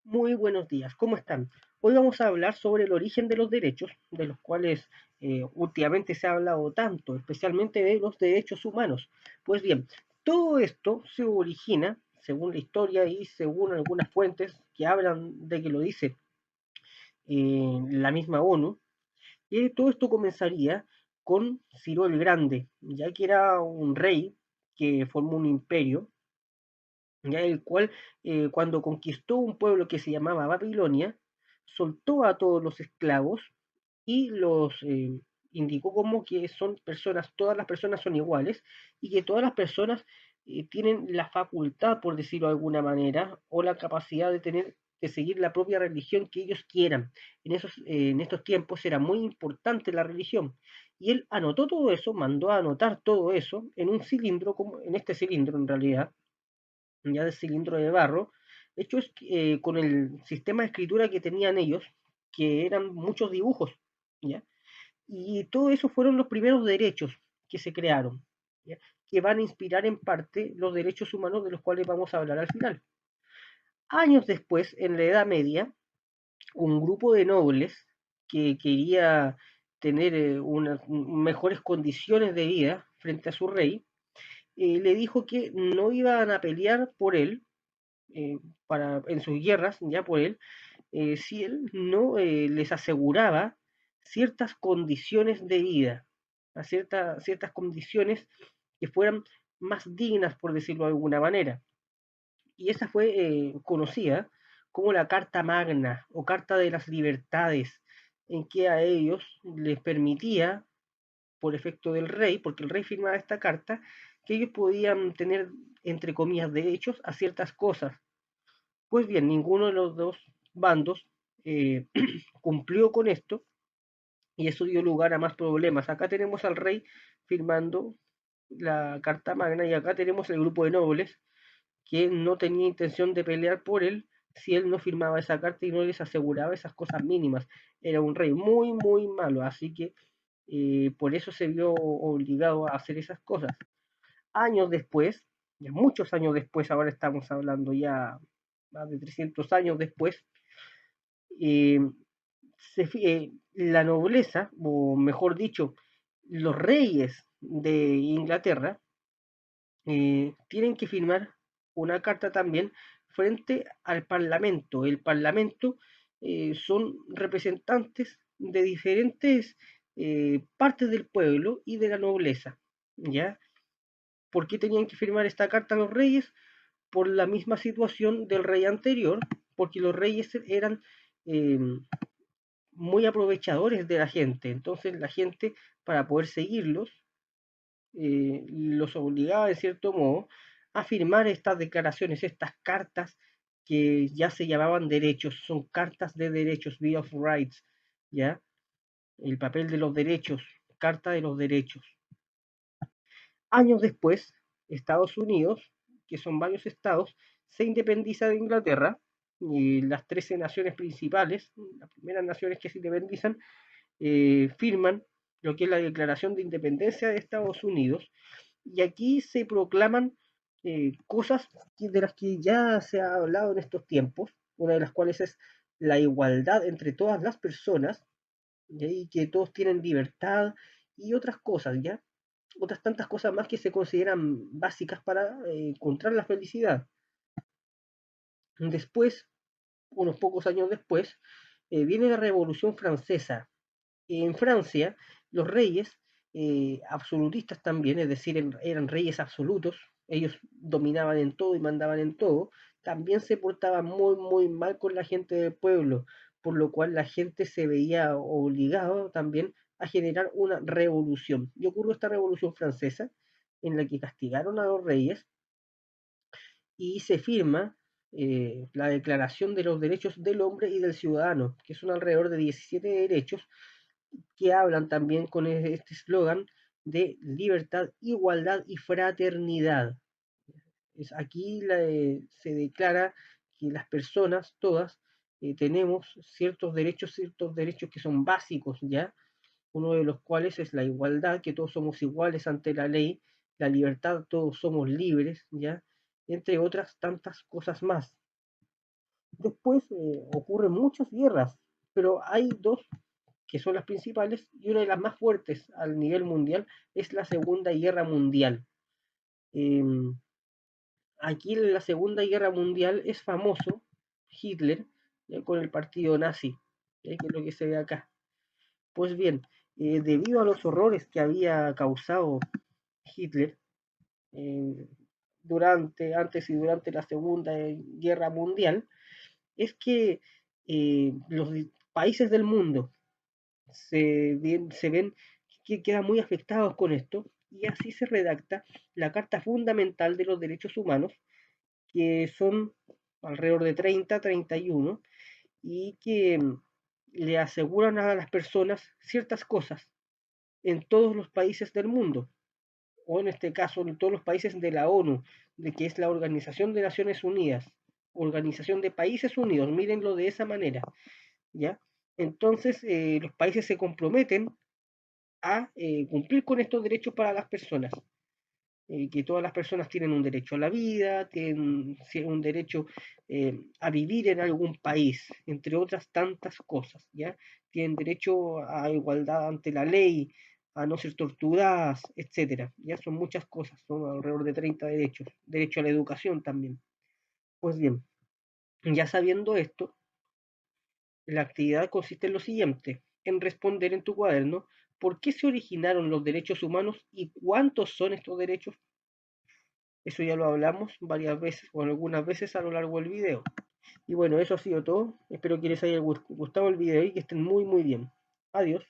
Muy buenos días, ¿cómo están? Hoy vamos a hablar sobre el origen de los derechos, de los cuales últimamente se ha hablado tanto, especialmente de los derechos humanos. Pues bien, todo esto se origina, según la historia y según algunas fuentes que hablan de que lo dice la misma ONU, y todo esto comenzaría con Ciro el Grande, ya que era un rey que formó un imperio, ya el cual cuando conquistó un pueblo que se llamaba Babilonia, soltó a todos los esclavos y los indicó como que son personas, todas las personas son iguales y que todas las personas tienen la facultad, por decirlo de alguna manera, o la capacidad de tener de seguir la propia religión que ellos quieran. En estos tiempos era muy importante la religión. Y él anotó todo eso, mandó a anotar todo eso en un cilindro, como en este cilindro en realidad, ya de cilindro de barro, hechos con el sistema de escritura que tenían ellos, que eran muchos dibujos, ¿ya? Y todo eso fueron los primeros derechos que se crearon, ¿ya? Que van a inspirar en parte los derechos humanos de los cuales vamos a hablar al final. Años después, en la Edad Media, un grupo de nobles que quería tener unas mejores condiciones de vida frente a su rey, le dijo que no iban a pelear por él, eh, en sus guerras, ya por él, si él no les aseguraba ciertas condiciones de vida, a ciertas condiciones que fueran más dignas, por decirlo de alguna manera. Y esa fue conocida como la Carta Magna o Carta de las Libertades, en que a ellos les permitía, por efecto del rey, porque el rey firmaba esta carta, que ellos podían tener, entre comillas, derechos a ciertas cosas. Pues bien, ninguno de los dos bandos eh, cumplió con esto y eso dio lugar a más problemas. Acá tenemos al rey firmando la Carta Magna y acá tenemos el grupo de nobles que no tenía intención de pelear por él si él no firmaba esa carta y no les aseguraba esas cosas mínimas. Era un rey muy, muy malo, así que por eso se vio obligado a hacer esas cosas. Años después, ya muchos años después, ahora estamos hablando ya más de 300 años después, eh, la nobleza, o mejor dicho, los reyes de Inglaterra, tienen que firmar una carta también frente al Parlamento. El Parlamento son representantes de diferentes partes del pueblo y de la nobleza, ¿ya? ¿Por qué tenían que firmar esta carta los reyes? Por la misma situación del rey anterior, porque los reyes eran eh, muy aprovechadores de la gente. Entonces la gente, para poder seguirlos, los obligaba de cierto modo a firmar estas declaraciones, estas cartas que ya se llamaban derechos, son cartas de derechos, Bill of Rights, ¿ya? El papel de los derechos, carta de los derechos. Años después, Estados Unidos, que son varios estados, se independiza de Inglaterra y las 13 naciones principales, las primeras naciones que se independizan, firman lo que es la Declaración de Independencia de Estados Unidos y aquí se proclaman cosas de las que ya se ha hablado en estos tiempos, una de las cuales es la igualdad entre todas las personas, ¿ya? Y que todos tienen libertad y otras cosas, ¿ya? Otras tantas cosas más que se consideran básicas para encontrar la felicidad. Después, unos pocos años después, viene la Revolución Francesa. En Francia, los reyes, absolutistas también, es decir, eran reyes absolutos, ellos dominaban en todo y mandaban en todo, también se portaban muy, muy mal con la gente del pueblo, por lo cual la gente se veía obligado también a generar una revolución. Y ocurrió esta revolución francesa, en la que castigaron a los reyes y se firma la Declaración de los Derechos del Hombre y del Ciudadano, que son alrededor de 17 derechos que hablan también con este eslogan de libertad, igualdad y fraternidad. Aquí se declara que las personas, todas, tenemos ciertos derechos que son básicos, ¿ya? Uno de los cuales es la igualdad, que todos somos iguales ante la ley, la libertad, todos somos libres, ¿ya? Entre otras tantas cosas más. Después ocurren muchas guerras, pero hay dos que son las principales y una de las más fuertes al nivel mundial es la Segunda Guerra Mundial. Eh, Aquí en la Segunda Guerra Mundial es famoso Hitler con el partido nazi, que es lo que se ve acá. Pues bien, debido a los horrores que había causado Hitler eh, antes y durante la Segunda Guerra Mundial, es que los países del mundo se ven que quedan muy afectados con esto y así se redacta la Carta Fundamental de los Derechos Humanos, que son alrededor de 31 y que le aseguran a las personas ciertas cosas en todos los países del mundo, o en este caso en todos los países de la ONU, de que es la Organización de Naciones Unidas, Organización de Países Unidos, mírenlo de esa manera, ¿ya? Entonces, los países se comprometen a cumplir con estos derechos para las personas, que todas las personas tienen un derecho a la vida, tienen un derecho a vivir en algún país, entre otras tantas cosas, ¿ya? Tienen derecho a igualdad ante la ley, a no ser torturadas, etcétera. Ya son muchas cosas, son alrededor de 30 derechos. Derecho a la educación también. Pues bien, ya sabiendo esto, la actividad consiste en lo siguiente, en responder en tu cuaderno por qué se originaron los derechos humanos y cuántos son estos derechos. Eso ya lo hablamos varias veces o algunas veces a lo largo del video. Y bueno, eso ha sido todo. Espero que les haya gustado el video y que estén muy muy bien. Adiós.